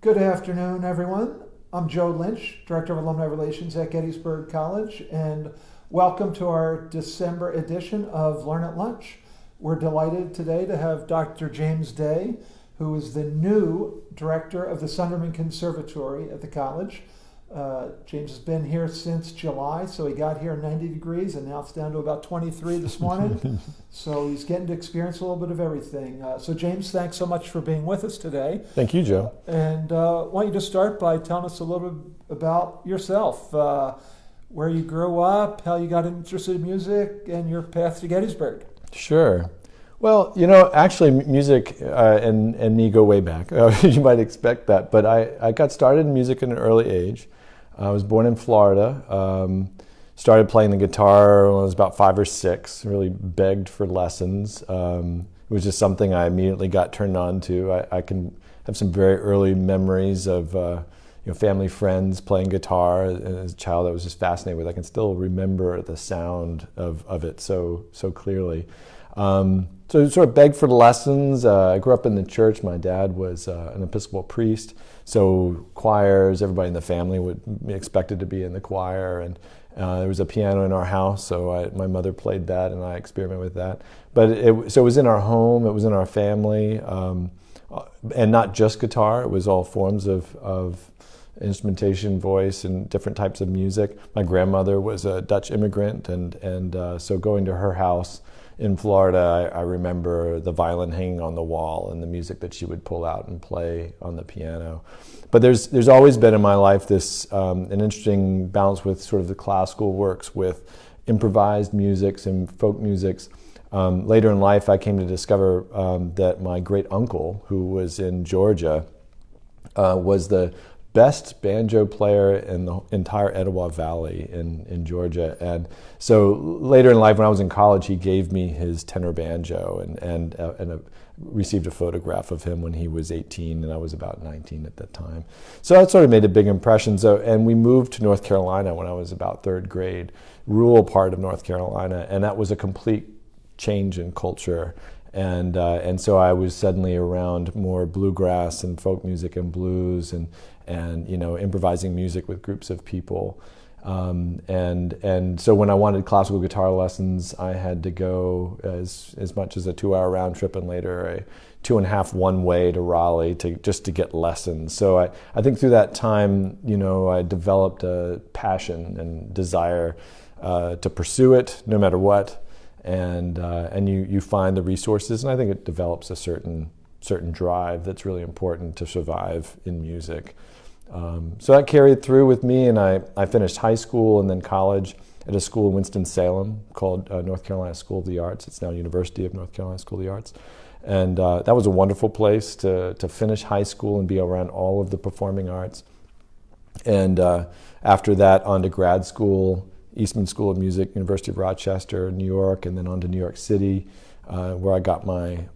Good afternoon, everyone. I'm Joe Lynch, Director of Alumni Relations at Gettysburg College, and welcome to our December edition of Learn at Lunch. We're delighted today to have Dr. James Day, who is the new Director of the Sunderman Conservatory at the college. James has been here since July, so he got here 90 degrees, and now it's down to about 23 this morning. So he's getting to experience a little bit of everything. So James, thanks so much for being with us today. Thank you, Joe. And why don't you just start by telling us a little bit about yourself, where you grew up, how you got interested in music, and your path to Gettysburg. Sure. Well, actually music and me go way back. You might expect that, but I got started in music at an early age. I was born in Florida, started playing the guitar when I was about 5 or 6, really begged for lessons. It was just something I immediately got turned on to. I can have some very early memories of family friends playing guitar. As a child, I was just fascinated with it. I can still remember the sound of it so clearly. So sort of begged for lessons. I grew up in the church. My dad was an Episcopal priest, so choirs, everybody in the family would be expected to be in the choir, and there was a piano in our house, so my mother played that, and I experimented with that. But so it was in our home, it was in our family, and not just guitar. It was all forms of instrumentation, voice, and different types of music. My grandmother was a Dutch immigrant, and so going to her house in Florida, I remember the violin hanging on the wall and the music that she would pull out and play on the piano. But there's always been in my life this an interesting balance with sort of the classical works with improvised musics and folk musics. Later in life, I came to discover that my great uncle, who was in Georgia, was the best banjo player in the entire Etowah Valley in Georgia. And so later in life, when I was in college, he gave me his tenor banjo and received a photograph of him when he was 18 and I was about 19 at that time. So that sort of made a big impression. And we moved to North Carolina when I was about 3rd grade, rural part of North Carolina, and that was a complete change in culture. And so I was suddenly around more bluegrass and folk music and blues and improvising music with groups of people. And so when I wanted classical guitar lessons, I had to go as much as a 2-hour round trip and later a 2.5 one-way to Raleigh just to get lessons. So I think through that time, I developed a passion and desire to pursue it no matter what. And you find the resources, and I think it develops a certain drive that's really important to survive in music. So that carried through with me, and I finished high school and then college at a school in Winston-Salem called North Carolina School of the Arts. It's now University of North Carolina School of the Arts. And that was a wonderful place to finish high school and be around all of the performing arts. And after that, on to grad school, Eastman School of Music, University of Rochester, New York, and then on to New York City, where I got my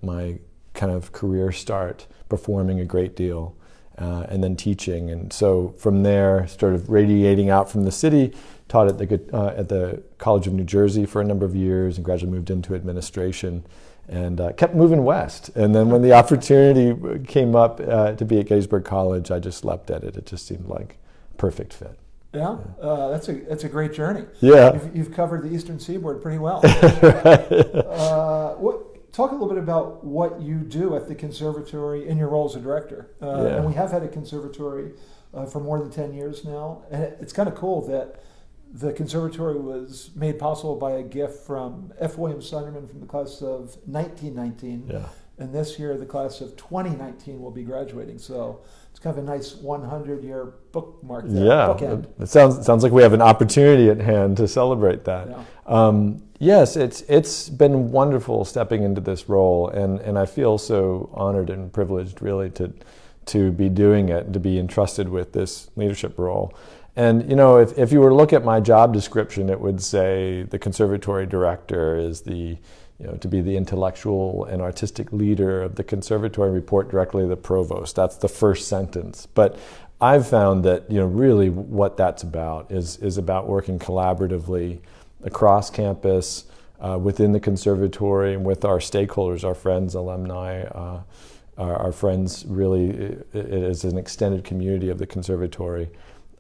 kind of career start, performing a great deal, and then teaching. And so from there, sort of radiating out from the city, taught at the College of New Jersey for a number of years, and gradually moved into administration, and kept moving west. And then when the opportunity came up to be at Gettysburg College, I just leapt at it. It just seemed like a perfect fit. Yeah, that's a great journey. Yeah, you've covered the Eastern Seaboard pretty well. Talk a little bit about what you do at the conservatory in your role as a director. And we have had a conservatory for more than 10 years now, and it's kind of cool that the conservatory was made possible by a gift from F. William Sunderman from the class of 1919. Yeah. And this year, the class of 2019 will be graduating. So it's kind of a nice 100-year bookmark there. Yeah, bookend. It sounds like we have an opportunity at hand to celebrate that. Yeah. Yes, it's been wonderful stepping into this role, and I feel so honored and privileged, really, to be doing it, to be entrusted with this leadership role. And if you were to look at my job description, it would say the conservatory director is to be the intellectual and artistic leader of the conservatory, report directly to the provost. That's the first sentence. But I've found that really what that's about is about working collaboratively across campus, within the conservatory, and with our stakeholders, our friends, alumni, our friends really as an extended community of the conservatory,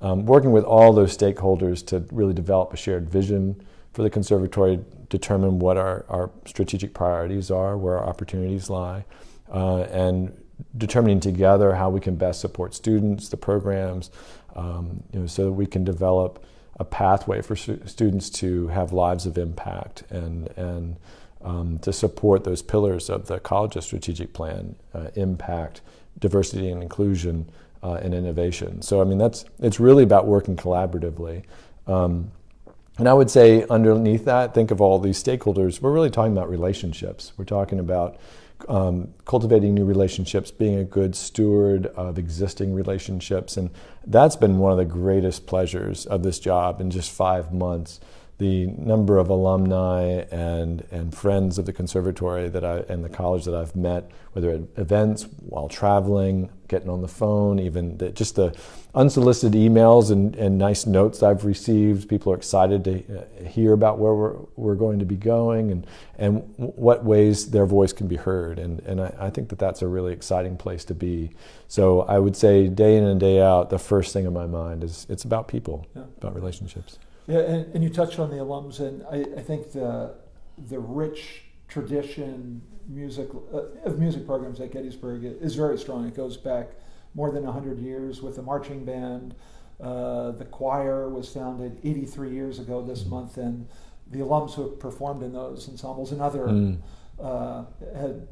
working with all those stakeholders to really develop a shared vision for the conservatory, determine what our strategic priorities are, where our opportunities lie, and determining together how we can best support students, the programs, so that we can develop a pathway for students to have lives of impact and to support those pillars of the college's strategic plan: impact, diversity and inclusion, and innovation. So I mean, it's really about working collaboratively. And I would say underneath that, think of all these stakeholders. We're really talking about relationships. We're talking about cultivating new relationships, being a good steward of existing relationships. And that's been one of the greatest pleasures of this job in just 5 months. The number of alumni and friends of the conservatory and the college that I've met, whether at events, while traveling, getting on the phone, even just the unsolicited emails and nice notes I've received. People are excited to hear about where we're going to be going and what ways their voice can be heard. And I think that's a really exciting place to be. So I would say day in and day out, the first thing in my mind is it's about people, about relationships. Yeah, and you touched on the alums, and I think the rich tradition of music programs at Gettysburg is very strong. It goes back more than 100 years with the marching band. The choir was founded 83 years ago this month, and the alums who have performed in those ensembles and other had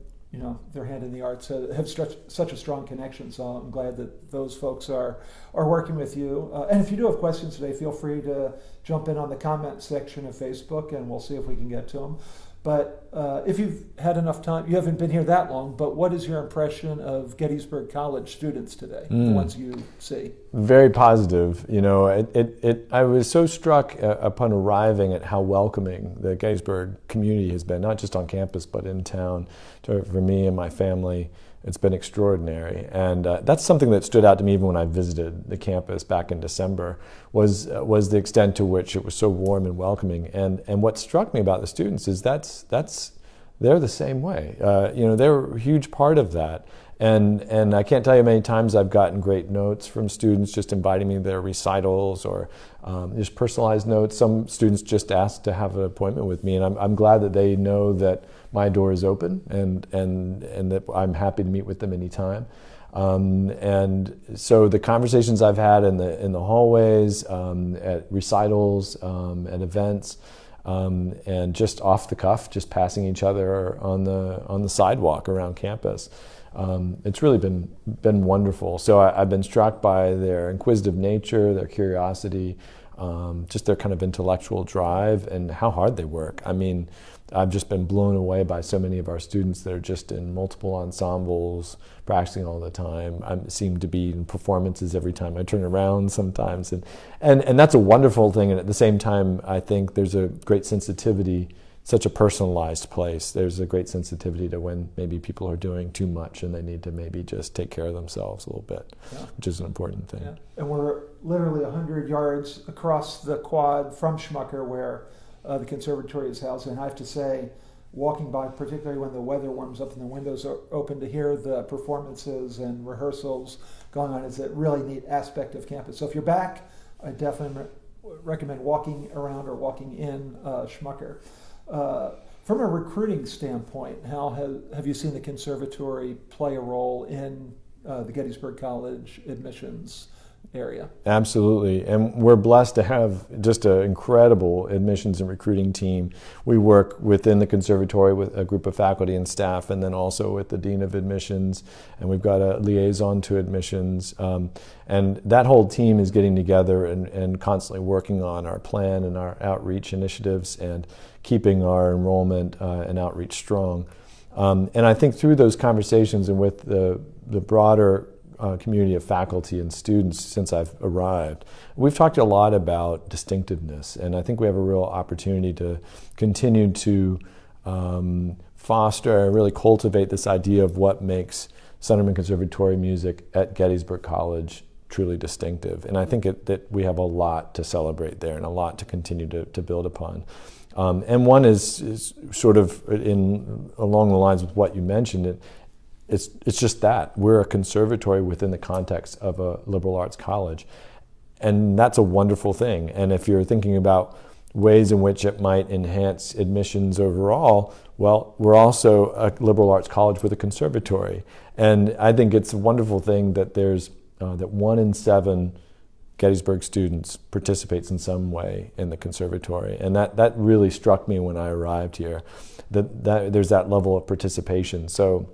their hand in the arts have such a strong connection. So I'm glad that those folks are working with you. And if you do have questions today, feel free to jump in on the comment section of Facebook, and we'll see if we can get to them. But if you've had enough time, you haven't been here that long, but what is your impression of Gettysburg College students today, the ones you see? Very positive. I was so struck upon arriving at how welcoming the Gettysburg community has been, not just on campus, but in town. For me and my family, it's been extraordinary. And that's something that stood out to me even when I visited the campus back in December, was the extent to which it was so warm and welcoming. And what struck me about the students is they're the same way. They're a huge part of that. And I can't tell you how many times I've gotten great notes from students just inviting me to their recitals or just personalized notes. Some students just ask to have an appointment with me, and I'm glad that they know that my door is open and that I'm happy to meet with them anytime. And so the conversations I've had in the hallways, at recitals, at events, and just off the cuff, just passing each other on the sidewalk around campus. It's really been wonderful. So I've been struck by their inquisitive nature, their curiosity, just their kind of intellectual drive and how hard they work. I mean, I've just been blown away by so many of our students that are just in multiple ensembles, practicing all the time. I seem to be in performances every time I turn around sometimes. And that's a wonderful thing. And at the same time, I think there's a great sensitivity, such a personalized place. There's a great sensitivity to when maybe people are doing too much and they need to maybe just take care of themselves a little bit, which is an important thing. Yeah. And we're literally 100 yards across the quad from Schmucker, where the conservatory is housed. And I have to say, walking by, particularly when the weather warms up and the windows are open, to hear the performances and rehearsals going on is a really neat aspect of campus. So if you're back, I definitely recommend walking around or walking in Schmucker. From a recruiting standpoint, how have you seen the conservatory play a role in the Gettysburg College admissions area? Absolutely, and we're blessed to have just an incredible admissions and recruiting team. We work within the conservatory with a group of faculty and staff, and then also with the Dean of Admissions, and we've got a liaison to admissions, and that whole team is getting together and constantly working on our plan and our outreach initiatives and keeping our enrollment and outreach strong. And I think through those conversations and with the broader community of faculty and students since I've arrived, we've talked a lot about distinctiveness, and I think we have a real opportunity to continue to foster and really cultivate this idea of what makes Sunderman Conservatory music at Gettysburg College truly distinctive. And I think that we have a lot to celebrate there and a lot to continue to build upon. And one is sort of along the lines with what you mentioned. it's just that we're a conservatory within the context of a liberal arts college, and that's a wonderful thing. And if you're thinking about ways in which it might enhance admissions overall, well, we're also a liberal arts college with a conservatory, and I think it's a wonderful thing that there's that 1 in 7 Gettysburg students participates in some way in the conservatory, and that really struck me when I arrived here. That there's that level of participation. So,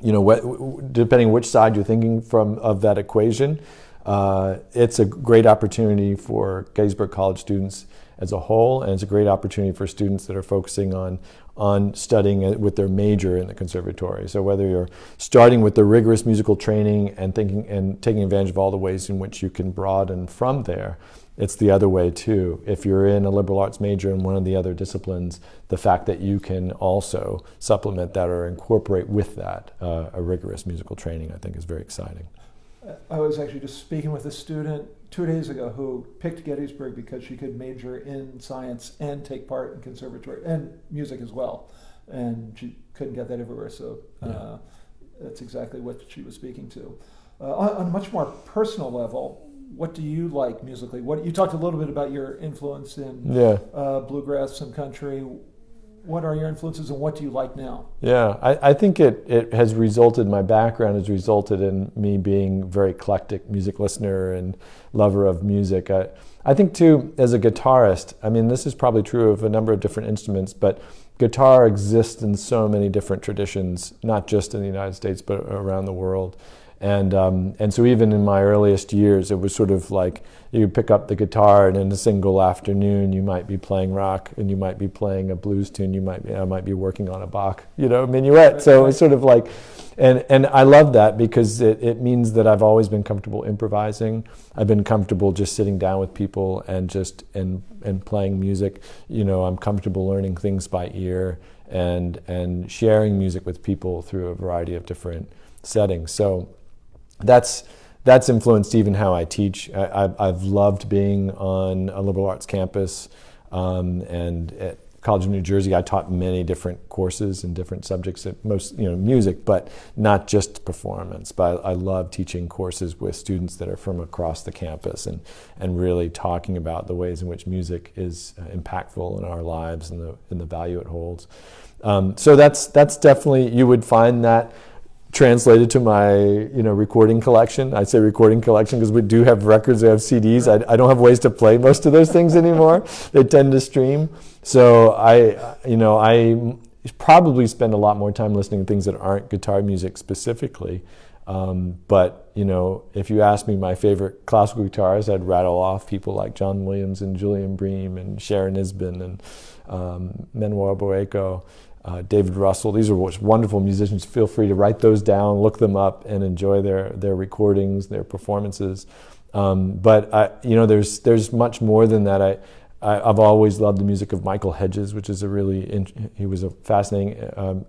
depending which side you're thinking from of that equation, it's a great opportunity for Gettysburg College students as a whole, and it's a great opportunity for students that are focusing on studying with their major in the conservatory. So whether you're starting with the rigorous musical training and taking advantage of all the ways in which you can broaden from there, it's the other way too. If you're in a liberal arts major in one of the other disciplines, the fact that you can also supplement that or incorporate with that a rigorous musical training, I think is very exciting. I was actually just speaking with a student 2 days ago who picked Gettysburg because she could major in science and take part in conservatory and music as well, and she couldn't get that everywhere. So that's exactly what she was speaking to. On a much more personal level, what do you like musically? You talked a little bit about your influence in bluegrass and country. What are your influences and what do you like now? Yeah, I think it has resulted, my background has resulted in me being a very eclectic music listener and lover of music. I think too, as a guitarist, I mean, this is probably true of a number of different instruments, but guitar exists in so many different traditions, not just in the United States, but around the world. And so even in my earliest years, it was sort of like you pick up the guitar and in a single afternoon you might be playing rock and you might be playing a blues tune, I might be working on a Bach, minuet. So it's sort of like, and I love that because it means that I've always been comfortable improvising. I've been comfortable just sitting down with people and playing music. I'm comfortable learning things by ear and sharing music with people through a variety of different settings. So that's influenced even how I teach. I've loved being on a liberal arts campus, and at College of New Jersey I taught many different courses and different subjects, at most music, but not just performance. But I love teaching courses with students that are from across the campus and really talking about the ways in which music is impactful in our lives and the value it holds. So that's definitely, you would find that translated to my recording collection. I say recording collection because we do have records, we have CDs. I don't have ways to play most of those things anymore. They tend to stream. So I probably spend a lot more time listening to things that aren't guitar music specifically. But if you ask me my favorite classical guitarists, I'd rattle off people like John Williams and Julian Bream and Sharon Isbin and Manuel Borrego. David Russell. These are wonderful musicians. Feel free to write those down, look them up, and enjoy their recordings, their performances. But there's much more than that. I've always loved the music of Michael Hedges, which is he was a fascinating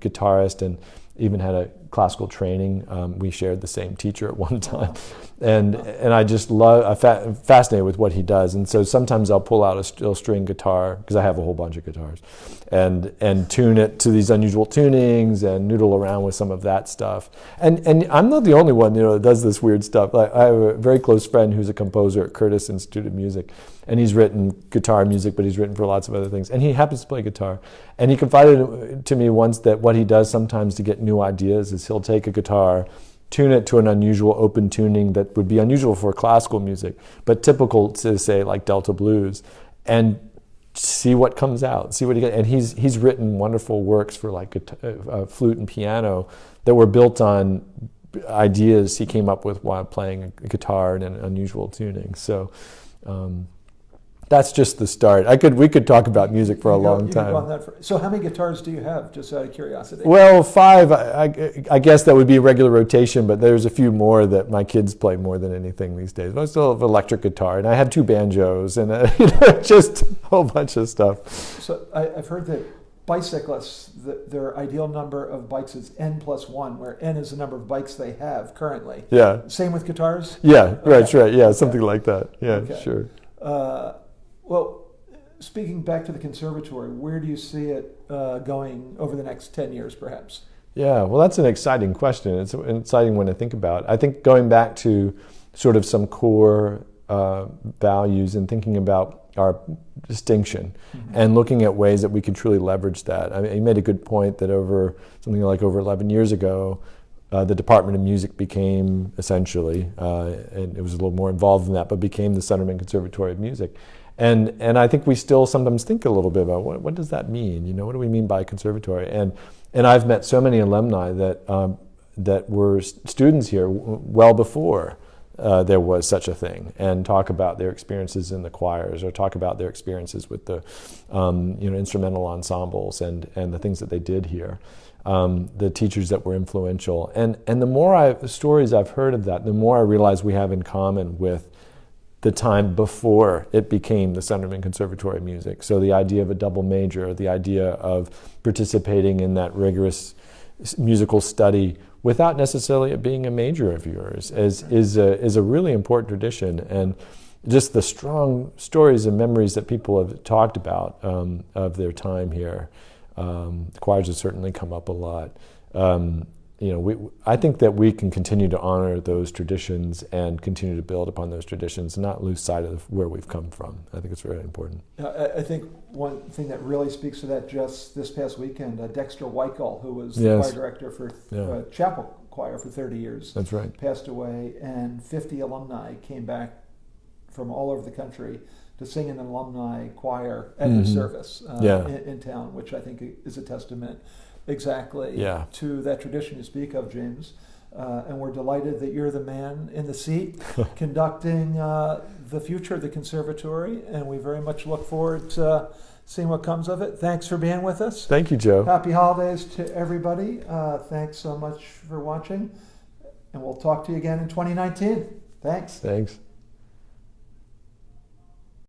guitarist and even had a classical training. We shared the same teacher at one time, and I just I'm fascinated with what he does. And so sometimes I'll pull out a steel string guitar, because I have a whole bunch of guitars, and tune it to these unusual tunings and noodle around with some of that stuff. And I'm not the only one that does this weird stuff. I have a very close friend who's a composer at Curtis Institute of Music, and he's written guitar music, but he's written for lots of other things. And he happens to play guitar. And he confided to me once that what he does sometimes to get new ideas is he'll take a guitar, tune it to an unusual open tuning that would be unusual for classical music, but typical to, say, like Delta blues, and see what comes out, see what he gets. And he's written wonderful works for like flute and piano that were built on ideas he came up with while playing a guitar in an unusual tuning. So that's just the start. We could talk about music for a long time. So how many guitars do you have, just out of curiosity? Well, 5. I guess that would be a regular rotation, but there's a few more that my kids play more than anything these days. I still have electric guitar, and I have 2 banjos, and just a whole bunch of stuff. So I've heard that bicyclists, their ideal number of bikes is N+1, where N is the number of bikes they have currently. Yeah. Same with guitars? Yeah, okay. Right. Yeah, something like that. Yeah, okay. Sure. Well, speaking back to the conservatory, where do you see it going over the next 10 years, perhaps? Yeah, well, that's an exciting question. It's an exciting one to think about. I think going back to sort of some core values and thinking about our distinction and looking at ways that we can truly leverage that. I mean, you made a good point that over 11 years ago, the Department of Music became essentially, and it was a little more involved than that, but became the Sunderman Conservatory of Music. And I think we still sometimes think a little bit about what does that mean? You know, what do we mean by a conservatory? And I've met so many alumni that were students here well before there was such a thing, and talk about their experiences in the choirs, or talk about their experiences with the instrumental ensembles and the things that they did here, the teachers that were influential. And the more stories I've heard of that, the more I realize we have in common with the time before it became the Sunderman Conservatory of Music. So the idea of a double major, the idea of participating in that rigorous musical study without necessarily it being a major of yours is a really important tradition. And just the strong stories and memories that people have talked about of their time here. The choirs have certainly come up a lot. I think that we can continue to honor those traditions and continue to build upon those traditions and not lose sight of where we've come from. I think it's very important. I think one thing that really speaks to that, just this past weekend, Dexter Weichel, who was the choir director for Chapel Choir for 30 years, that's right, passed away, and 50 alumni came back from all over the country to sing in an alumni choir at his service in town, which I think is a testament exactly to that tradition you speak of, James. And we're delighted that you're the man in the seat conducting the future of the conservatory, and we very much look forward to seeing what comes of it. Thanks for being with us. Thank you, Joe. Happy holidays to everybody. Thanks so much for watching, and we'll talk to you again in 2019. Thanks. Thanks.